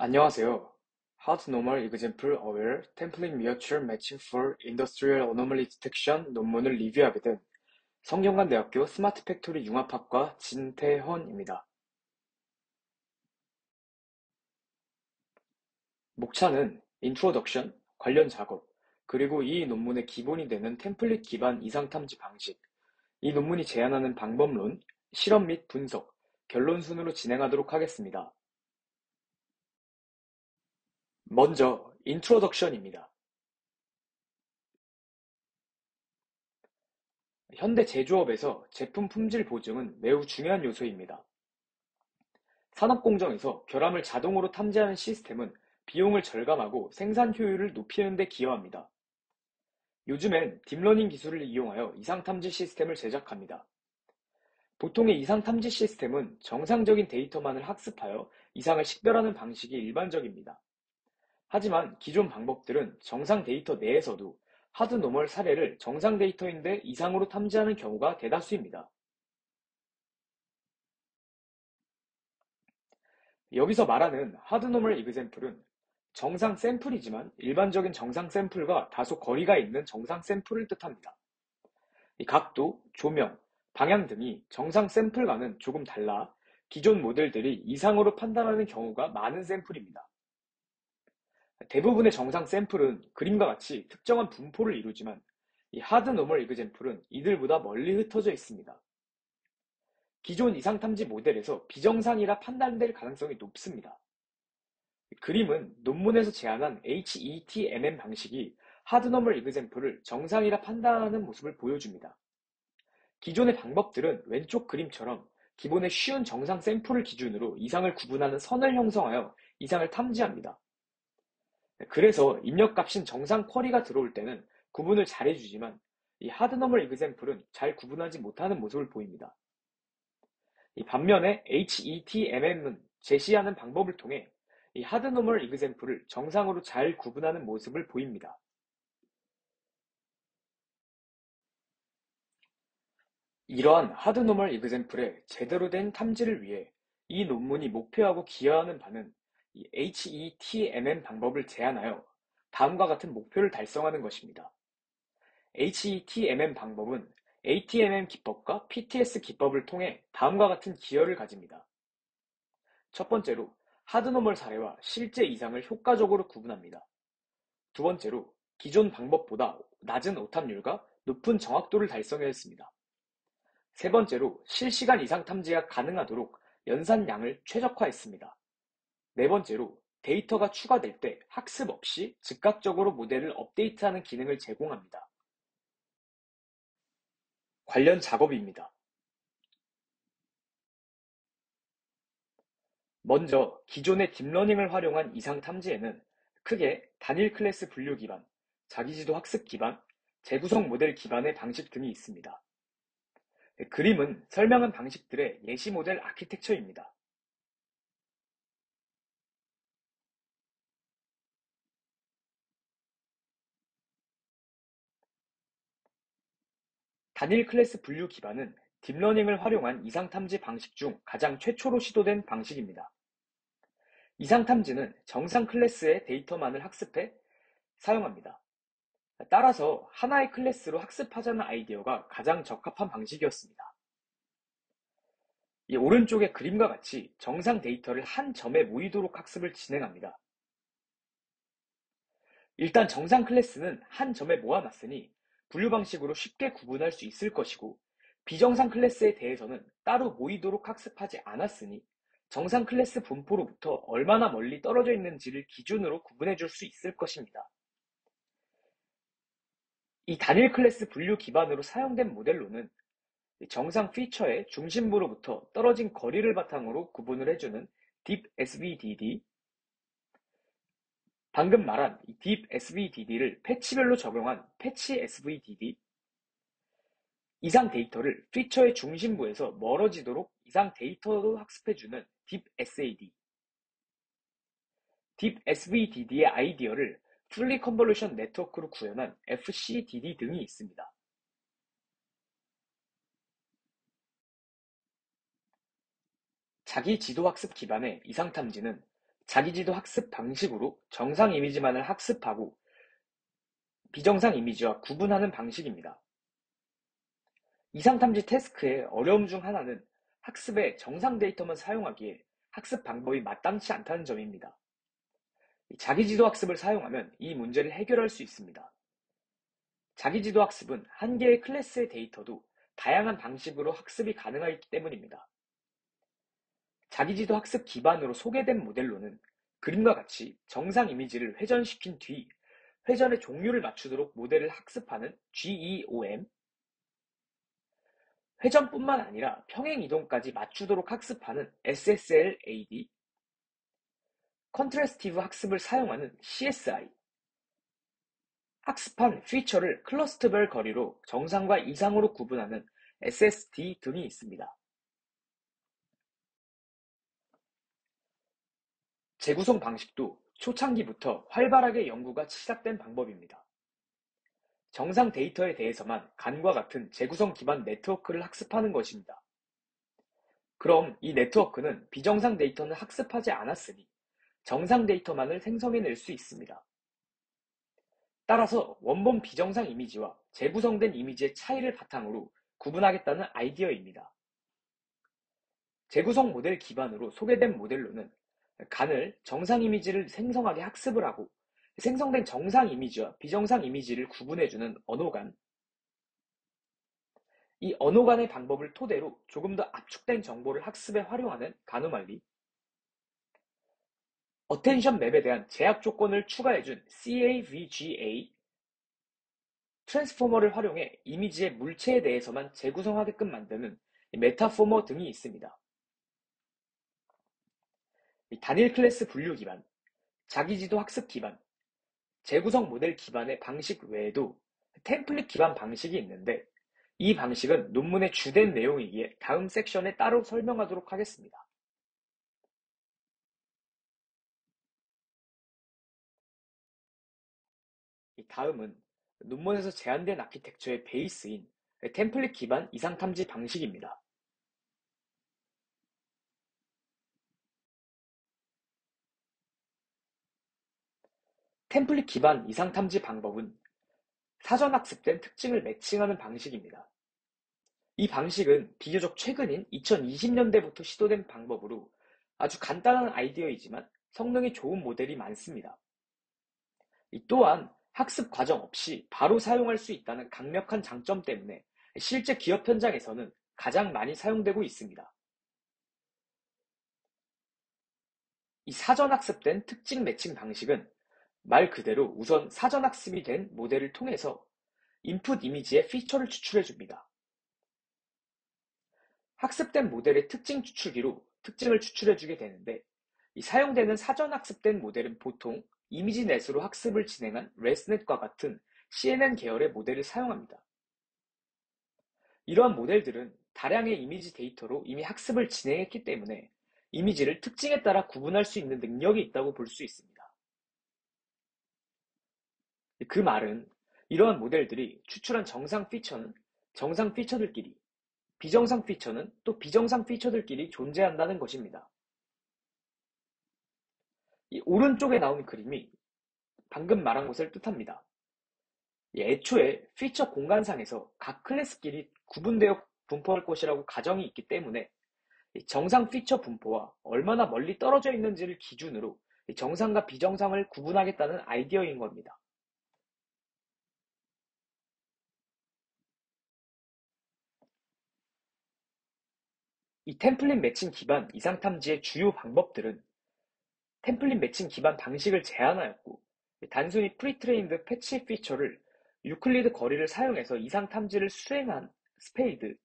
안녕하세요. How to Normal Example Aware Template Miniature Matching for Industrial Anomaly Detection 논문을 리뷰하게 된 성균관대학교 스마트 팩토리 융합학과 진태헌입니다. 목차는 Introduction, 관련 작업, 그리고 이 논문의 기본이 되는 템플릿 기반 이상 탐지 방식, 이 논문이 제안하는 방법론, 실험 및 분석, 결론 순으로 진행하도록 하겠습니다. 먼저 Introduction입니다. 현대 제조업에서 제품 품질 보증은 매우 중요한 요소입니다. 산업 공정에서 결함을 자동으로 탐지하는 시스템은 비용을 절감하고 생산 효율을 높이는 데 기여합니다. 요즘엔 딥러닝 기술을 이용하여 이상 탐지 시스템을 제작합니다. 보통의 이상 탐지 시스템은 정상적인 데이터만을 학습하여 이상을 식별하는 방식이 일반적입니다. 하지만 기존 방법들은 정상 데이터 내에서도 하드 노멀 사례를 정상 데이터인데 이상으로 탐지하는 경우가 대다수입니다. 여기서 말하는 하드노멀 이그샘플은 정상 샘플이지만 일반적인 정상 샘플과 다소 거리가 있는 정상 샘플을 뜻합니다. 이 각도, 조명, 방향 등이 정상 샘플과는 조금 달라 기존 모델들이 이상으로 판단하는 경우가 많은 샘플입니다. 대부분의 정상 샘플은 그림과 같이 특정한 분포를 이루지만 이 하드노멀 이그샘플은 이들보다 멀리 흩어져 있습니다. 기존 이상 탐지 모델에서 비정상이라 판단될 가능성이 높습니다. 그림은 논문에서 제안한 HETMM 방식이 하드너멀 이그샘플을 정상이라 판단하는 모습을 보여줍니다. 기존의 방법들은 왼쪽 그림처럼 기본의 쉬운 정상 샘플을 기준으로 이상을 구분하는 선을 형성하여 이상을 탐지합니다. 그래서 입력값인 정상 쿼리가 들어올 때는 구분을 잘해주지만 이 하드너멀 이그샘플은 잘 구분하지 못하는 모습을 보입니다. 이 반면에 HETMM은 제시하는 방법을 통해 이 하드노멀 이그샘플을 정상으로 잘 구분하는 모습을 보입니다. 이러한 하드노멀 이그샘플의 제대로 된 탐지를 위해 이 논문이 목표하고 기여하는 바는 이 HETMM 방법을 제안하여 다음과 같은 목표를 달성하는 것입니다. HETMM 방법은 ATMM 기법과 PTS 기법을 통해 다음과 같은 기여를 가집니다. 첫 번째로 하드노멀 사례와 실제 이상을 효과적으로 구분합니다. 두 번째로 기존 방법보다 낮은 오탑률과 높은 정확도를 달성했습니다. 세 번째로 실시간 이상 탐지가 가능하도록 연산량을 최적화했습니다. 네 번째로 데이터가 추가될 때 학습 없이 즉각적으로 모델을 업데이트하는 기능을 제공합니다. 관련 작업입니다. 먼저 기존의 딥러닝을 활용한 이상 탐지에는 크게 단일 클래스 분류 기반, 자기지도 학습 기반, 재구성 모델 기반의 방식 등이 있습니다. 그림은 설명한 방식들의 예시 모델 아키텍처입니다. 단일 클래스 분류 기반은 딥러닝을 활용한 이상 탐지 방식 중 가장 최초로 시도된 방식입니다. 이상 탐지는 정상 클래스의 데이터만을 학습해 사용합니다. 따라서 하나의 클래스로 학습하자는 아이디어가 가장 적합한 방식이었습니다. 이 오른쪽의 그림과 같이 정상 데이터를 한 점에 모이도록 학습을 진행합니다. 일단 정상 클래스는 한 점에 모아놨으니 분류 방식으로 쉽게 구분할 수 있을 것이고, 비정상 클래스에 대해서는 따로 모이도록 학습하지 않았으니 정상 클래스 분포로부터 얼마나 멀리 떨어져 있는지를 기준으로 구분해 줄 수 있을 것입니다. 이 단일 클래스 분류 기반으로 사용된 모델로는 정상 피처의 중심부로부터 떨어진 거리를 바탕으로 구분을 해주는 Deep SVDD, 방금 말한 이 Deep SVDD를 패치별로 적용한 패치 SVDD, 이상 데이터를 피처의 중심부에서 멀어지도록 이상 데이터도 학습해주는 Deep SAD, Deep SVDD의 아이디어를 Fully Convolution Network로 구현한 FCDD 등이 있습니다. 자기 지도 학습 기반의 이상 탐지는 자기지도 학습 방식으로 정상 이미지만을 학습하고 비정상 이미지와 구분하는 방식입니다. 이상탐지 태스크의 어려움 중 하나는 학습에 정상 데이터만 사용하기에 학습 방법이 마땅치 않다는 점입니다. 자기지도 학습을 사용하면 이 문제를 해결할 수 있습니다. 자기지도 학습은 한 개의 클래스의 데이터도 다양한 방식으로 학습이 가능하기 때문입니다. 자기지도 학습 기반으로 소개된 모델로는 그림과 같이 정상 이미지를 회전시킨 뒤 회전의 종류를 맞추도록 모델을 학습하는 GEOM, 회전뿐만 아니라 평행 이동까지 맞추도록 학습하는 SSLAD, 컨트래스티브 학습을 사용하는 CSI, 학습한 피처를 클러스터별 거리로 정상과 이상으로 구분하는 SSD 등이 있습니다. 재구성 방식도 초창기부터 활발하게 연구가 시작된 방법입니다. 정상 데이터에 대해서만 간과 같은 재구성 기반 네트워크를 학습하는 것입니다. 그럼 이 네트워크는 비정상 데이터는 학습하지 않았으니 정상 데이터만을 생성해낼 수 있습니다. 따라서 원본 비정상 이미지와 재구성된 이미지의 차이를 바탕으로 구분하겠다는 아이디어입니다. 재구성 모델 기반으로 소개된 모델로는 간을 정상 이미지를 생성하게 학습을 하고 생성된 정상 이미지와 비정상 이미지를 구분해주는 언어간, 이 언어간의 방법을 토대로 조금 더 압축된 정보를 학습에 활용하는 가누말리, 어텐션 맵에 대한 제약 조건을 추가해준 CAVGA, 트랜스포머를 활용해 이미지의 물체에 대해서만 재구성하게끔 만드는 메타포머 등이 있습니다. 단일 클래스 분류 기반, 자기지도 학습 기반, 재구성 모델 기반의 방식 외에도 템플릿 기반 방식이 있는데 이 방식은 논문의 주된 내용이기에 다음 섹션에 따로 설명하도록 하겠습니다. 이 다음은 논문에서 제안된 아키텍처의 베이스인 템플릿 기반 이상탐지 방식입니다. 템플릿 기반 이상탐지 방법은 사전 학습된 특징을 매칭하는 방식입니다. 이 방식은 비교적 최근인 2020년대부터 시도된 방법으로 아주 간단한 아이디어이지만 성능이 좋은 모델이 많습니다. 또한 학습 과정 없이 바로 사용할 수 있다는 강력한 장점 때문에 실제 기업 현장에서는 가장 많이 사용되고 있습니다. 이 사전 학습된 특징 매칭 방식은 말 그대로 우선 사전 학습이 된 모델을 통해서 인풋 이미지의 피처를 추출해 줍니다. 학습된 모델의 특징 추출기로 특징을 추출해 주게 되는데 이 사용되는 사전 학습된 모델은 보통 이미지넷으로 학습을 진행한 레스넷과 같은 CNN 계열의 모델을 사용합니다. 이러한 모델들은 다량의 이미지 데이터로 이미 학습을 진행했기 때문에 이미지를 특징에 따라 구분할 수 있는 능력이 있다고 볼 수 있습니다. 그 말은 이러한 모델들이 추출한 정상 피처는 정상 피처들끼리, 비정상 피처는 또 비정상 피처들끼리 존재한다는 것입니다. 이 오른쪽에 나온 그림이 방금 말한 것을 뜻합니다. 애초에 피처 공간상에서 각 클래스끼리 구분되어 분포할 것이라고 가정이 있기 때문에 정상 피처 분포와 얼마나 멀리 떨어져 있는지를 기준으로 정상과 비정상을 구분하겠다는 아이디어인 겁니다. 이 템플릿 매칭 기반 이상탐지의 주요 방법들은 템플릿 매칭 기반 방식을 제한하였고 단순히 프리트레인드 패치 피처를 유클리드 거리를 사용해서 이상탐지를 수행한 스페이드,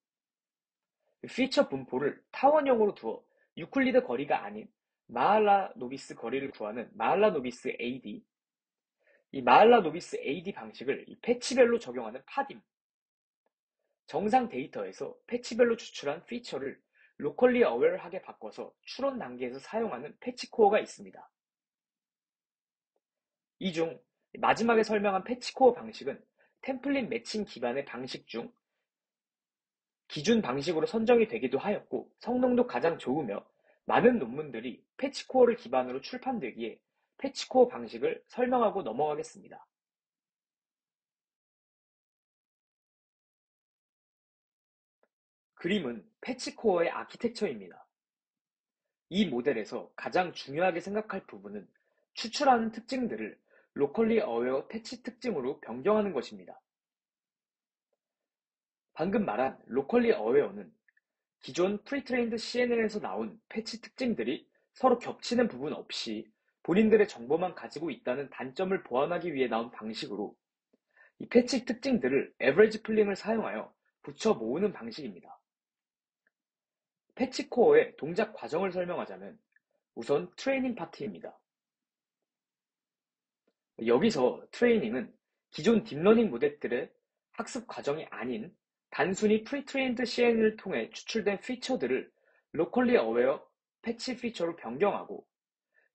피처 분포를 타원형으로 두어 유클리드 거리가 아닌 마할라노비스 거리를 구하는 마할라노비스 AD, 이 마할라노비스 AD 방식을 이 패치별로 적용하는 파딤, 정상 데이터에서 패치별로 추출한 피처를 로컬리 어웨어하게 바꿔서 추론 단계에서 사용하는 패치코어가 있습니다. 이 중 마지막에 설명한 패치코어 방식은 템플릿 매칭 기반의 방식 중 기준 방식으로 선정이 되기도 하였고 성능도 가장 좋으며 많은 논문들이 패치코어를 기반으로 출판되기에 패치코어 방식을 설명하고 넘어가겠습니다. 그림은 패치코어의 아키텍처입니다. 이 모델에서 가장 중요하게 생각할 부분은 추출하는 특징들을 로컬리 어웨어 패치 특징으로 변경하는 것입니다. 방금 말한 로컬리 어웨어는 기존 프리트레인드 CNN에서 나온 패치 특징들이 서로 겹치는 부분 없이 본인들의 정보만 가지고 있다는 단점을 보완하기 위해 나온 방식으로 이 패치 특징들을 에버리지 풀링을 사용하여 붙여 모으는 방식입니다. 패치 코어의 동작 과정을 설명하자면 우선 트레이닝 파트입니다. 여기서 트레이닝은 기존 딥러닝 모델들의 학습 과정이 아닌 단순히 프리트레인드 CNN을 통해 추출된 피처들을 로컬리 어웨어 패치 피처로 변경하고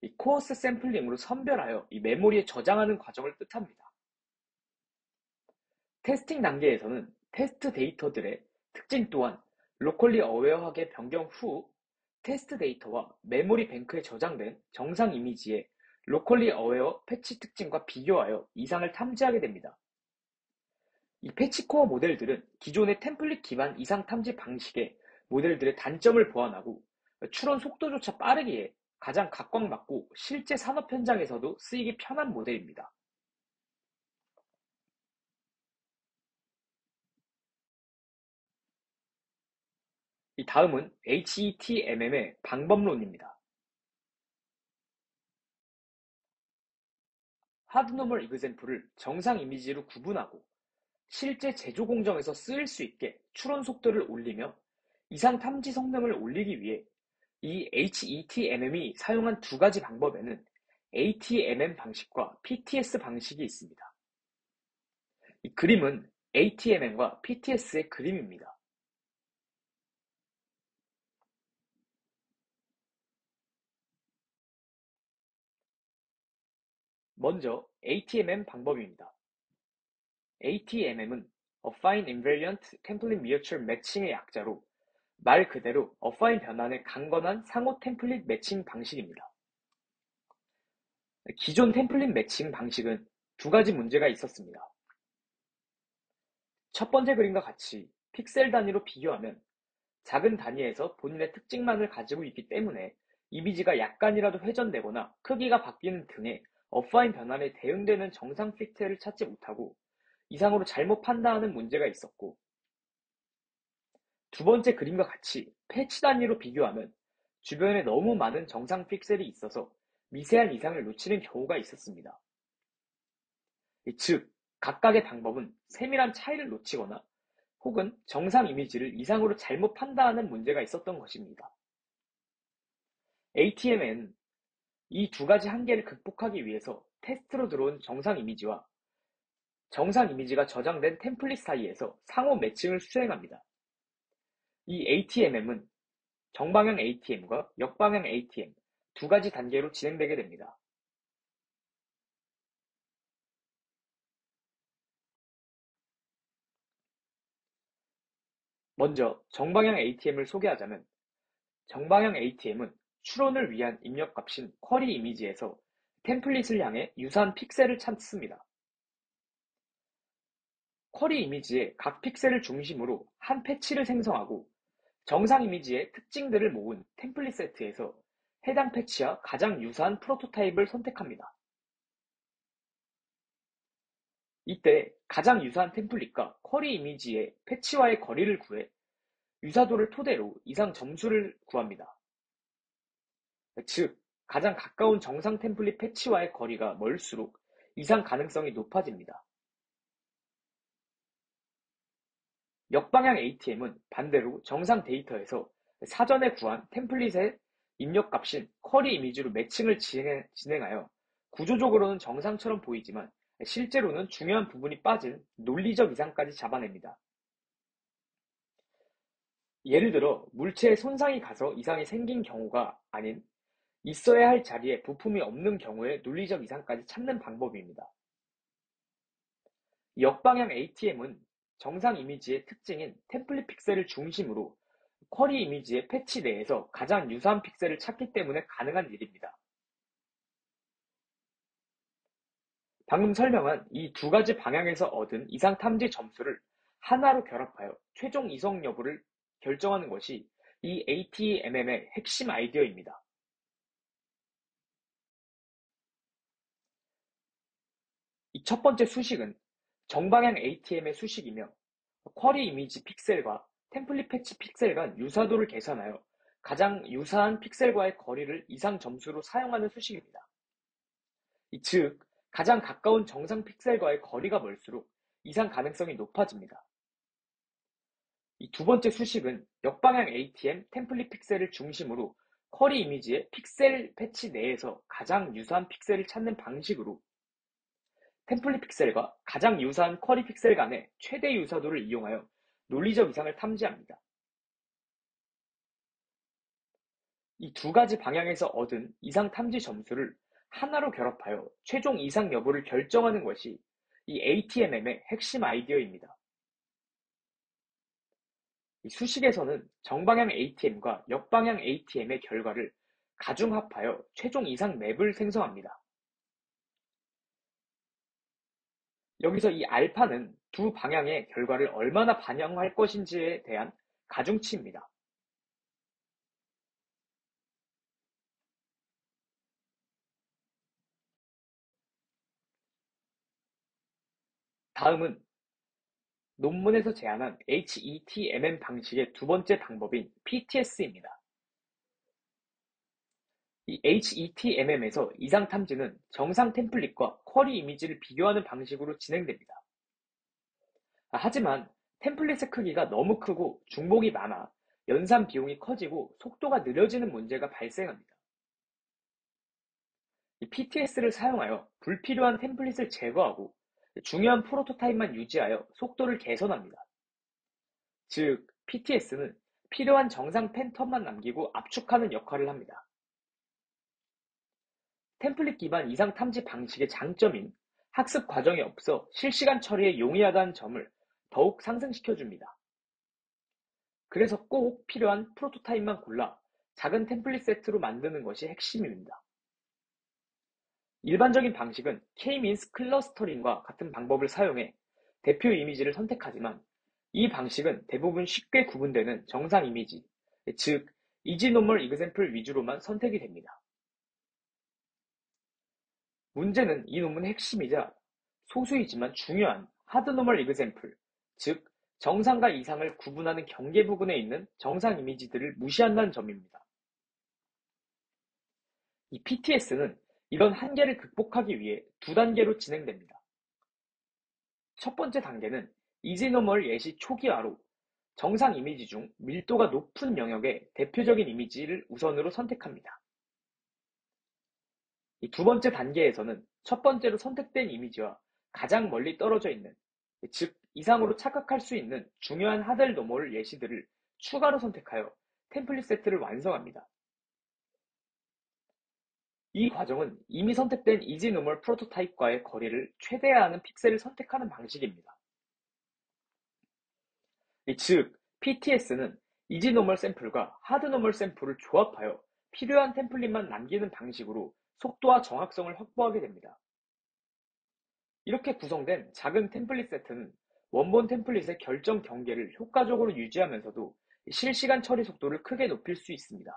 이 코어스 샘플링으로 선별하여 이 메모리에 저장하는 과정을 뜻합니다. 테스팅 단계에서는 테스트 데이터들의 특징 또한 로컬리 어웨어하게 변경 후 테스트 데이터와 메모리 뱅크에 저장된 정상 이미지의 로컬리 어웨어 패치 특징과 비교하여 이상을 탐지하게 됩니다. 이 패치 코어 모델들은 기존의 템플릿 기반 이상 탐지 방식의 모델들의 단점을 보완하고 추론 속도조차 빠르기에 가장 각광받고 실제 산업 현장에서도 쓰이기 편한 모델입니다. 이 다음은 HETMM의 방법론입니다. 하드노멀 이그젬플을 정상 이미지로 구분하고 실제 제조 공정에서 쓰일 수 있게 추론 속도를 올리며 이상 탐지 성능을 올리기 위해 이 HETMM이 사용한 두 가지 방법에는 ATMM 방식과 PTS 방식이 있습니다. 이 그림은 ATMM과 PTS의 그림입니다. 먼저 ATMM 방법입니다. ATMM은 Affine Invariant Template Miniature Matching의 약자로 말 그대로 어파인 변환의 강건한 상호 템플릿 매칭 방식입니다. 기존 템플릿 매칭 방식은 두 가지 문제가 있었습니다. 첫 번째 그림과 같이 픽셀 단위로 비교하면 작은 단위에서 본인의 특징만을 가지고 있기 때문에 이미지가 약간이라도 회전되거나 크기가 바뀌는 등의 어파인 변환에 대응되는 정상 픽셀을 찾지 못하고 이상으로 잘못 판단하는 문제가 있었고, 두 번째 그림과 같이 패치 단위로 비교하면 주변에 너무 많은 정상 픽셀이 있어서 미세한 이상을 놓치는 경우가 있었습니다. 즉, 각각의 방법은 세밀한 차이를 놓치거나 혹은 정상 이미지를 이상으로 잘못 판단하는 문제가 있었던 것입니다. ATM은 이 두 가지 한계를 극복하기 위해서 테스트로 들어온 정상 이미지와 정상 이미지가 저장된 템플릿 사이에서 상호 매칭을 수행합니다. 이 ATMM은 정방향 ATM과 역방향 ATM 두 가지 단계로 진행되게 됩니다. 먼저 정방향 ATM을 소개하자면 정방향 ATM은 추론을 위한 입력값인 쿼리 이미지에서 템플릿을 향해 유사한 픽셀을 찾습니다. 쿼리 이미지의 각 픽셀을 중심으로 한 패치를 생성하고 정상 이미지의 특징들을 모은 템플릿 세트에서 해당 패치와 가장 유사한 프로토타입을 선택합니다. 이때 가장 유사한 템플릿과 쿼리 이미지의 패치와의 거리를 구해 유사도를 토대로 이상 점수를 구합니다. 즉, 가장 가까운 정상 템플릿 패치와의 거리가 멀수록 이상 가능성이 높아집니다. 역방향 ATM은 반대로 정상 데이터에서 사전에 구한 템플릿의 입력값인 쿼리 이미지로 매칭을 진행하여 구조적으로는 정상처럼 보이지만 실제로는 중요한 부분이 빠진 논리적 이상까지 잡아냅니다. 예를 들어 물체에 손상이 가서 이상이 생긴 경우가 아닌 있어야 할 자리에 부품이 없는 경우에 논리적 이상까지 찾는 방법입니다. 역방향 ATM은 정상 이미지의 특징인 템플릿 픽셀을 중심으로 쿼리 이미지의 패치 내에서 가장 유사한 픽셀을 찾기 때문에 가능한 일입니다. 방금 설명한 이 두 가지 방향에서 얻은 이상 탐지 점수를 하나로 결합하여 최종 이성 여부를 결정하는 것이 이 ATMM의 핵심 아이디어입니다. 이 첫 번째 수식은 정방향 ATM의 수식이며 쿼리 이미지 픽셀과 템플릿 패치 픽셀 간 유사도를 계산하여 가장 유사한 픽셀과의 거리를 이상 점수로 사용하는 수식입니다. 즉, 가장 가까운 정상 픽셀과의 거리가 멀수록 이상 가능성이 높아집니다. 이 두 번째 수식은 역방향 ATM 템플릿 픽셀을 중심으로 쿼리 이미지의 픽셀 패치 내에서 가장 유사한 픽셀을 찾는 방식으로 템플릿 픽셀과 가장 유사한 쿼리 픽셀 간의 최대 유사도를 이용하여 논리적 이상을 탐지합니다. 이 두 가지 방향에서 얻은 이상 탐지 점수를 하나로 결합하여 최종 이상 여부를 결정하는 것이 이 ATMM의 핵심 아이디어입니다. 이 수식에서는 정방향 ATM과 역방향 ATM의 결과를 가중합하여 최종 이상 맵을 생성합니다. 여기서 이 알파는 두 방향의 결과를 얼마나 반영할 것인지에 대한 가중치입니다. 다음은 논문에서 제안한 HETMM 방식의 두 번째 방법인 PTS입니다. 이 HETMM에서 이상 탐지는 정상 템플릿과 쿼리 이미지를 비교하는 방식으로 진행됩니다. 하지만 템플릿의 크기가 너무 크고 중복이 많아 연산 비용이 커지고 속도가 느려지는 문제가 발생합니다. 이 PTS를 사용하여 불필요한 템플릿을 제거하고 중요한 프로토타입만 유지하여 속도를 개선합니다. 즉, PTS는 필요한 정상 팬텀만 남기고 압축하는 역할을 합니다. 템플릿 기반 이상 탐지 방식의 장점인 학습 과정이 없어 실시간 처리에 용이하다는 점을 더욱 상승시켜줍니다. 그래서 꼭 필요한 프로토타입만 골라 작은 템플릿 세트로 만드는 것이 핵심입니다. 일반적인 방식은 K-means 클러스터링과 같은 방법을 사용해 대표 이미지를 선택하지만 이 방식은 대부분 쉽게 구분되는 정상 이미지, 즉 easy normal example 위주로만 선택이 됩니다. 문제는 이 논문의 핵심이자 소수이지만 중요한 hard normal example, 즉 정상과 이상을 구분하는 경계 부분에 있는 정상 이미지들을 무시한다는 점입니다. 이 PTS는 이런 한계를 극복하기 위해 두 단계로 진행됩니다. 첫 번째 단계는 이지노멀 예시 초기화로 정상 이미지 중 밀도가 높은 영역의 대표적인 이미지를 우선으로 선택합니다. 이 두 번째 단계에서는 첫 번째로 선택된 이미지와 가장 멀리 떨어져 있는, 즉 이상으로 착각할 수 있는 중요한 하들 노멀 예시들을 추가로 선택하여 템플릿 세트를 완성합니다. 이 과정은 이미 선택된 이지 노멀 프로토타입과의 거리를 최대화하는 픽셀을 선택하는 방식입니다. 즉, PTS는 이지 노멀 샘플과 하드 노멀 샘플을 조합하여 필요한 템플릿만 남기는 방식으로 속도와 정확성을 확보하게 됩니다. 이렇게 구성된 작은 템플릿 세트는 원본 템플릿의 결정 경계를 효과적으로 유지하면서도 실시간 처리 속도를 크게 높일 수 있습니다.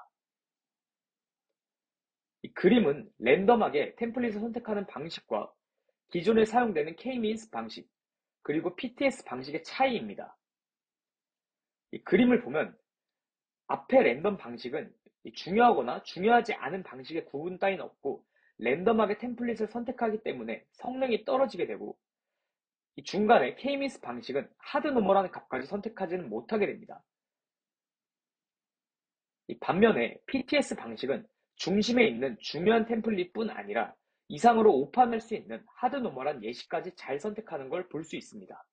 이 그림은 랜덤하게 템플릿을 선택하는 방식과 기존에 사용되는 K-means 방식, 그리고 PTS 방식의 차이입니다. 이 그림을 보면 앞에 랜덤 방식은 중요하거나 중요하지 않은 방식의 구분 따윈 없고 랜덤하게 템플릿을 선택하기 때문에 성능이 떨어지게 되고, 이 중간에 K-means 방식은 하드 노멀한 값까지 선택하지는 못하게 됩니다. 이 반면에 PTS 방식은 중심에 있는 중요한 템플릿뿐 아니라 이상으로 오판할 수 있는 하드 노멀한 예시까지 잘 선택하는 걸 볼 수 있습니다.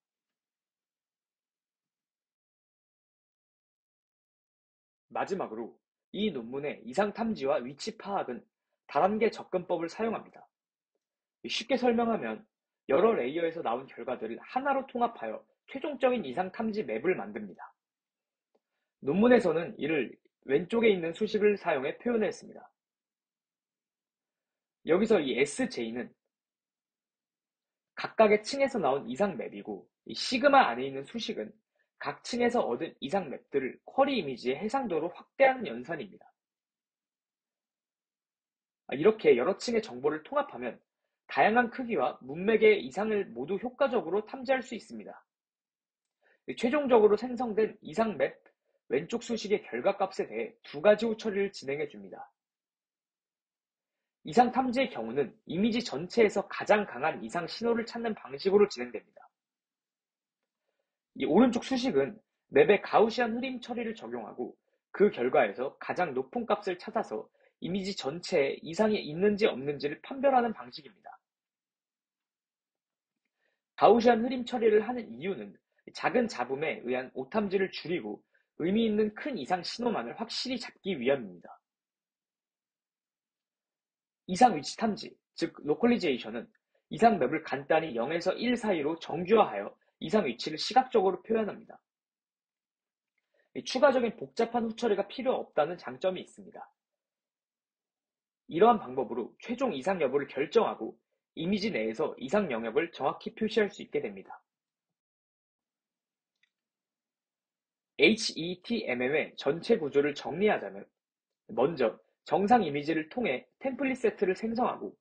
마지막으로 이 논문의 이상 탐지와 위치 파악은 다단계 접근법을 사용합니다. 쉽게 설명하면 여러 레이어에서 나온 결과들을 하나로 통합하여 최종적인 이상 탐지 맵을 만듭니다. 논문에서는 이를 왼쪽에 있는 수식을 사용해 표현했습니다. 여기서 이 SJ는 각각의 층에서 나온 이상 맵이고, 이 시그마 안에 있는 수식은 각 층에서 얻은 이상 맵들을 쿼리 이미지의 해상도로 확대하는 연산입니다. 이렇게 여러 층의 정보를 통합하면 다양한 크기와 문맥의 이상을 모두 효과적으로 탐지할 수 있습니다. 최종적으로 생성된 이상 맵 왼쪽 수식의 결과값에 대해 두 가지 후 처리를 진행해 줍니다. 이상 탐지의 경우는 이미지 전체에서 가장 강한 이상 신호를 찾는 방식으로 진행됩니다. 이 오른쪽 수식은 맵의 가우시안 흐림 처리를 적용하고 그 결과에서 가장 높은 값을 찾아서 이미지 전체에 이상이 있는지 없는지를 판별하는 방식입니다. 가우시안 흐림 처리를 하는 이유는 작은 잡음에 의한 오탐지를 줄이고 의미 있는 큰 이상 신호만을 확실히 잡기 위함입니다. 이상 위치 탐지, 즉 로컬리제이션은 이상 맵을 간단히 0에서 1 사이로 정규화하여 이상 위치를 시각적으로 표현합니다. 추가적인 복잡한 후처리가 필요 없다는 장점이 있습니다. 이러한 방법으로 최종 이상 여부를 결정하고 이미지 내에서 이상 영역을 정확히 표시할 수 있게 됩니다. HETMM의 전체 구조를 정리하자면, 먼저 정상 이미지를 통해 템플릿 세트를 생성하고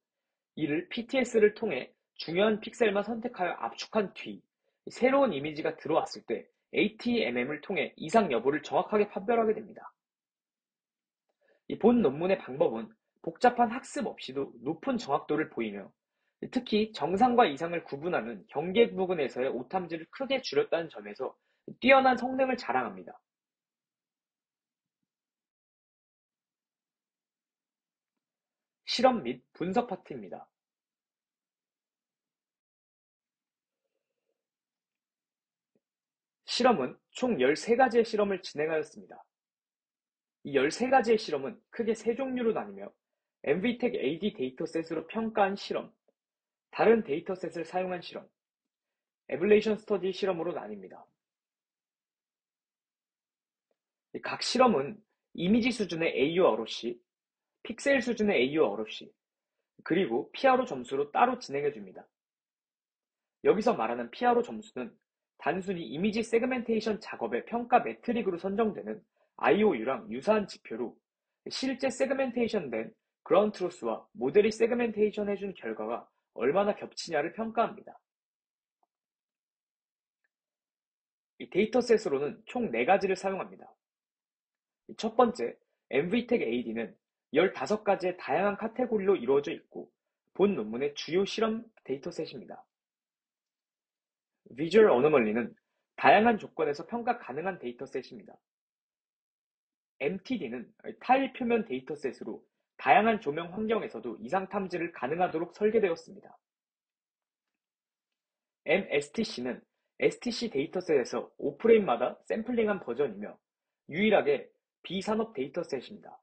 이를 PTS를 통해 중요한 픽셀만 선택하여 압축한 뒤 새로운 이미지가 들어왔을 때 ATMM을 통해 이상 여부를 정확하게 판별하게 됩니다. 이 본 논문의 방법은 복잡한 학습 없이도 높은 정확도를 보이며 특히 정상과 이상을 구분하는 경계 부분에서의 오탐지를 크게 줄였다는 점에서 뛰어난 성능을 자랑합니다. 실험 및 분석 파트입니다. 실험은 총 13가지의 실험을 진행하였습니다. 이 13가지의 실험은 크게 세 종류로 나뉘며 MVTech AD 데이터셋으로 평가한 실험, 다른 데이터셋을 사용한 실험, 에블레이션 스터디 실험으로 나뉩니다. 각 실험은 이미지 수준의 AU 어로시, 픽셀 수준의 AU 어로시, 그리고 PRO 점수로 따로 진행해줍니다. 여기서 말하는 PRO 점수는 단순히 이미지 세그멘테이션 작업의 평가 매트릭으로 선정되는 IOU랑 유사한 지표로 실제 세그멘테이션된 그라운드 트루스와 모델이 세그멘테이션 해준 결과가 얼마나 겹치냐를 평가합니다. 이 데이터셋으로는 총 4가지를 사용합니다. 첫 번째, MVTech AD는 15가지의 다양한 카테고리로 이루어져 있고 본 논문의 주요 실험 데이터셋입니다. 비주얼 어노멀리는 다양한 조건에서 평가 가능한 데이터셋입니다. MTD는 타일 표면 데이터셋으로 다양한 조명 환경에서도 이상 탐지를 가능하도록 설계되었습니다. MSTC는 STC 데이터셋에서 5프레임마다 샘플링한 버전이며 유일하게 비산업 데이터셋입니다.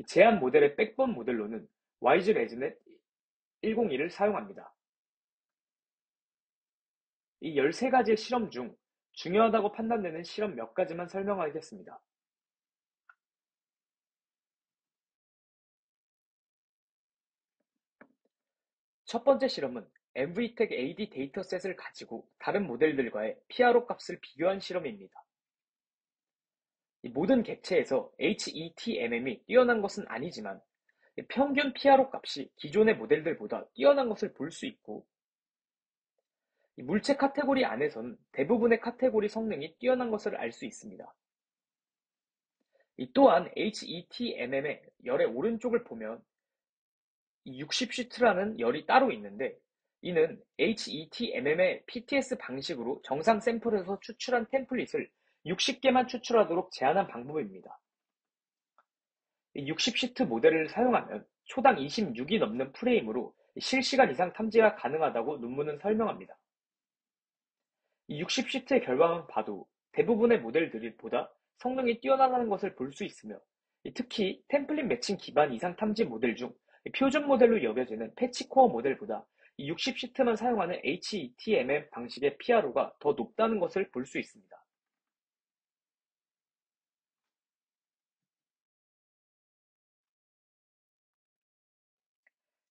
제한 모델의 백본 모델로는 와이즈 레즈넷 101을 사용합니다. 이 13가지의 실험 중 중요하다고 판단되는 실험 몇 가지만 설명하겠습니다. 첫 번째 실험은 MVTech AD 데이터셋을 가지고 다른 모델들과의 PRO 값을 비교한 실험입니다. 이 모든 객체에서 HETMM이 뛰어난 것은 아니지만 평균 PRO 값이 기존의 모델들보다 뛰어난 것을 볼 수 있고 물체 카테고리 안에서는 대부분의 카테고리 성능이 뛰어난 것을 알 수 있습니다. 또한 HETMM의 열의 오른쪽을 보면 60시트라는 열이 따로 있는데 이는 HETMM의 PTS 방식으로 정상 샘플에서 추출한 템플릿을 60개만 추출하도록 제한한 방법입니다. 60시트 모델을 사용하면 초당 26이 넘는 프레임으로 실시간 이상 탐지가 가능하다고 논문은 설명합니다. 60시트의 결과만 봐도 대부분의 모델들보다 성능이 뛰어나다는 것을 볼 수 있으며 특히 템플릿 매칭 기반 이상 탐지 모델 중 표준 모델로 여겨지는 패치코어 모델보다 60시트만 사용하는 HETMM 방식의 PRO가 더 높다는 것을 볼 수 있습니다.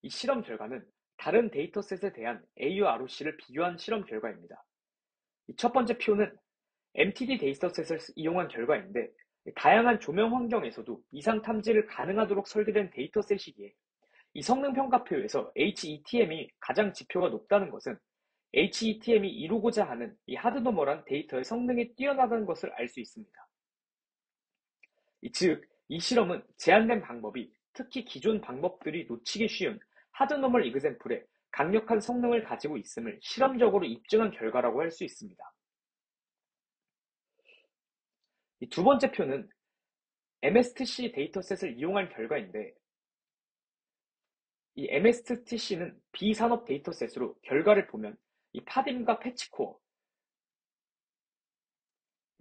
이 실험 결과는 다른 데이터셋에 대한 AUROC를 비교한 실험 결과입니다. 첫 번째 표는 MTD 데이터셋을 이용한 결과인데, 다양한 조명 환경에서도 이상 탐지를 가능하도록 설계된 데이터셋이기에 이 성능 평가표에서 HETM이 가장 지표가 높다는 것은 HETM이 이루고자 하는 이 하드노멀한 데이터의 성능이 뛰어나다는 것을 알 수 있습니다. 즉, 이 실험은 제한된 방법이 특히 기존 방법들이 놓치기 쉬운 하드노멀 이그샘플에 강력한 성능을 가지고 있음을 실험적으로 입증한 결과라고 할 수 있습니다. 이 두 번째 표는 MSTC 데이터셋을 이용한 결과인데, 이 MSTC는 비산업 데이터셋으로 결과를 보면 이 파딤과 패치코어,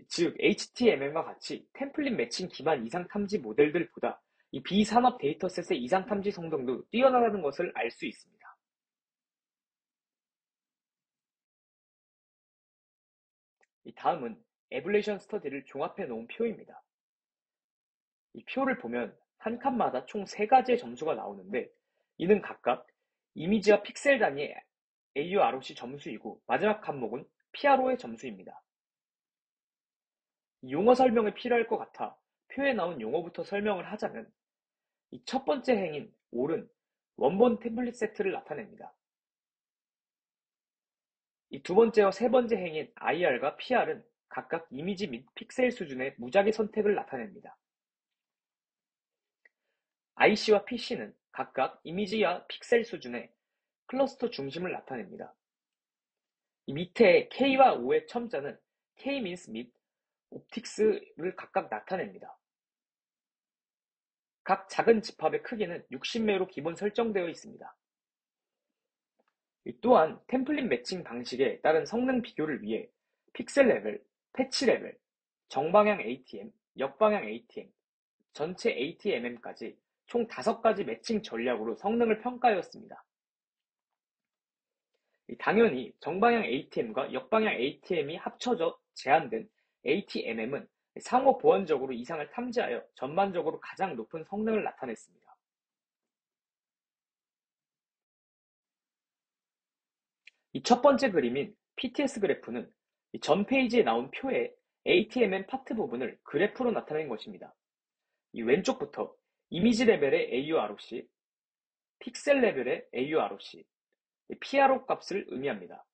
즉 HTMM과 같이 템플릿 매칭 기반 이상 탐지 모델들보다 이 비산업 데이터셋의 이상 탐지 성능도 뛰어나다는 것을 알 수 있습니다. 이 다음은 에블레이션 스터디를 종합해 놓은 표입니다. 이 표를 보면 한 칸마다 총 3가지의 점수가 나오는데, 이는 각각 이미지와 픽셀 단위의 AUROC 점수이고 마지막 칸목은 PRO의 점수입니다. 용어 설명이 필요할 것 같아 표에 나온 용어부터 설명을 하자면, 이 첫 번째 행인 올은 원본 템플릿 세트를 나타냅니다. 이 두 번째와 세 번째 행인 IR과 PR은 각각 이미지 및 픽셀 수준의 무작위 선택을 나타냅니다. IC와 PC는 각각 이미지와 픽셀 수준의 클러스터 중심을 나타냅니다. 이 밑에 K와 O의 첨자는 K-means 및 옵틱스를 각각 나타냅니다. 각 작은 집합의 크기는 60매로 기본 설정되어 있습니다. 또한 템플릿 매칭 방식에 따른 성능 비교를 위해 픽셀 레벨, 패치 레벨, 정방향 ATM, 역방향 ATM, 전체 ATMM까지 총 5가지 매칭 전략으로 성능을 평가하였습니다. 당연히 정방향 ATM과 역방향 ATM이 합쳐져 제한된 ATMM은 상호 보완적으로 이상을 탐지하여 전반적으로 가장 높은 성능을 나타냈습니다. 이 첫 번째 그림인 PTS 그래프는 전 페이지에 나온 표의 ATMM 파트 부분을 그래프로 나타낸 것입니다. 이 왼쪽부터 이미지 레벨의 AUROC, 픽셀 레벨의 AUROC, PRO 값을 의미합니다.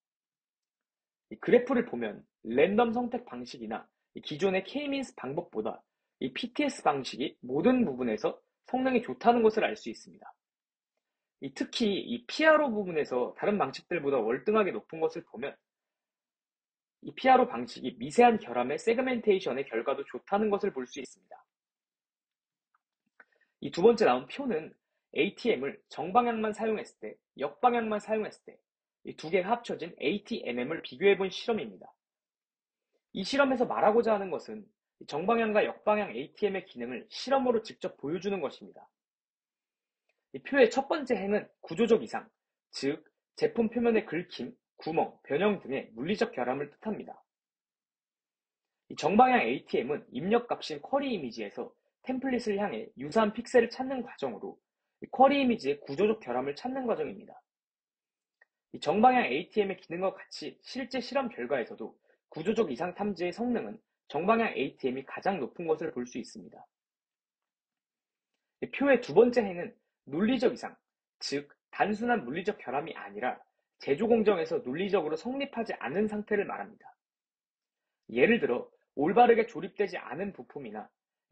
이 그래프를 보면 랜덤 선택 방식이나 기존의 K-means 방법보다 이 PTS 방식이 모든 부분에서 성능이 좋다는 것을 알 수 있습니다. 특히 이 PRO 부분에서 다른 방식들보다 월등하게 높은 것을 보면 이 PRO 방식이 미세한 결함의 세그멘테이션의 결과도 좋다는 것을 볼 수 있습니다. 이 두 번째 나온 표는 ATM을 정방향만 사용했을 때, 역방향만 사용했을 때 이 두 개가 합쳐진 ATMM을 비교해 본 실험입니다. 이 실험에서 말하고자 하는 것은 정방향과 역방향 ATM의 기능을 실험으로 직접 보여주는 것입니다. 이 표의 첫 번째 행은 구조적 이상, 즉 제품 표면의 긁힘, 구멍, 변형 등의 물리적 결함을 뜻합니다. 이 정방향 ATM은 입력값인 쿼리 이미지에서 템플릿을 향해 유사한 픽셀을 찾는 과정으로 쿼리 이미지의 구조적 결함을 찾는 과정입니다. 이 정방향 ATM의 기능과 같이 실제 실험 결과에서도 구조적 이상 탐지의 성능은 정방향 ATM이 가장 높은 것을 볼 수 있습니다. 표의 두 번째 행은 논리적 이상, 즉 단순한 물리적 결함이 아니라 제조 공정에서 논리적으로 성립하지 않은 상태를 말합니다. 예를 들어 올바르게 조립되지 않은 부품이나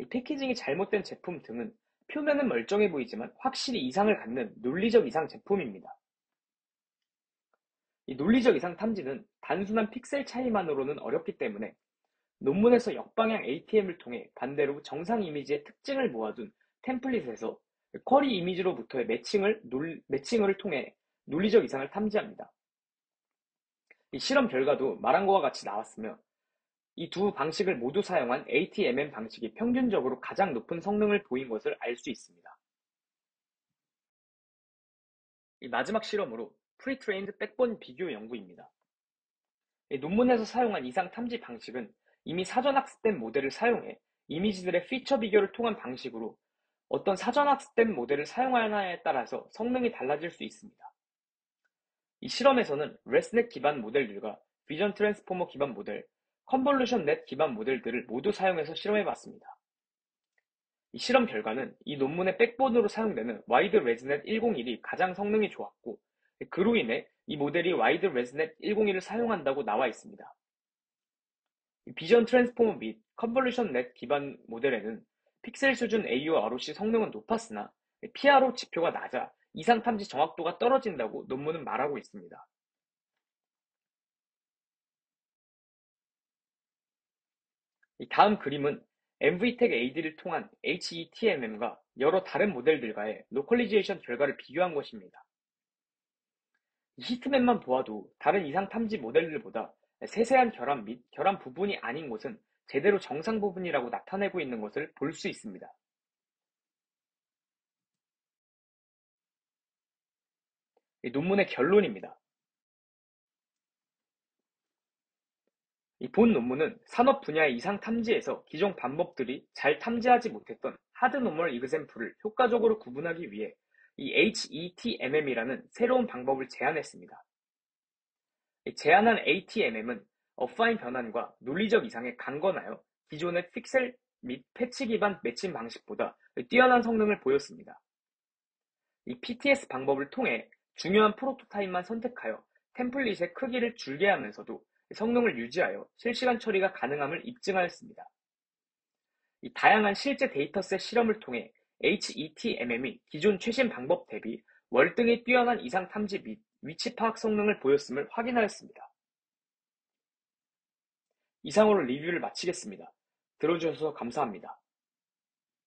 패키징이 잘못된 제품 등은 표면은 멀쩡해 보이지만 확실히 이상을 갖는 논리적 이상 제품입니다. 이 논리적 이상 탐지는 단순한 픽셀 차이만으로는 어렵기 때문에 논문에서 역방향 ATM을 통해 반대로 정상 이미지의 특징을 모아둔 템플릿에서 쿼리 이미지로부터의 매칭을 통해 논리적 이상을 탐지합니다. 이 실험 결과도 말한 것과 같이 나왔으며, 이 두 방식을 모두 사용한 ATMM 방식이 평균적으로 가장 높은 성능을 보인 것을 알 수 있습니다. 이 마지막 실험으로 Pre-trained 백본 비교 연구입니다. 이 논문에서 사용한 이상 탐지 방식은 이미 사전 학습된 모델을 사용해 이미지들의 피처 비교를 통한 방식으로 어떤 사전 학습된 모델을 사용하느냐에 따라서 성능이 달라질 수 있습니다. 이 실험에서는 레스넷 기반 모델들과 비전 트랜스포머 기반 모델, 컨볼루션 넷 기반 모델들을 모두 사용해서 실험해봤습니다. 이 실험 결과는 이 논문의 백본으로 사용되는 와이드 레즈넷 101이 가장 성능이 좋았고, 그로 인해 이 모델이 와이드 레즈넷 101을 사용한다고 나와 있습니다. 비전 트랜스포머 및 컨볼루션 넷 기반 모델에는 픽셀 수준 AO, ROC 성능은 높았으나 PRO 지표가 낮아 이상 탐지 정확도가 떨어진다고 논문은 말하고 있습니다. 이 다음 그림은 MVTech AD를 통한 HETMM과 여러 다른 모델들과의 로컬리제이션 결과를 비교한 것입니다. 히트맵만 보아도 다른 이상 탐지 모델들보다 세세한 결함 및 결함 부분이 아닌 곳은 제대로 정상 부분이라고 나타내고 있는 것을 볼 수 있습니다. 이 논문의 결론입니다. 이 본 논문은 산업 분야의 이상 탐지에서 기존 방법들이 잘 탐지하지 못했던 하드 노멀 이그샘플을 효과적으로 구분하기 위해 이 HETMM이라는 새로운 방법을 제안했습니다. 제안한 ATMM은 어파인 변환과 논리적 이상에 강건하여 기존의 픽셀 및 패치 기반 매칭 방식보다 뛰어난 성능을 보였습니다. 이 PTS 방법을 통해 중요한 프로토타입만 선택하여 템플릿의 크기를 줄게 하면서도 성능을 유지하여 실시간 처리가 가능함을 입증하였습니다. 이 다양한 실제 데이터셋 실험을 통해 HETMM이 기존 최신 방법 대비 월등히 뛰어난 이상 탐지 및 위치 파악 성능을 보였음을 확인하였습니다. 이상으로 리뷰를 마치겠습니다. 들어주셔서 감사합니다.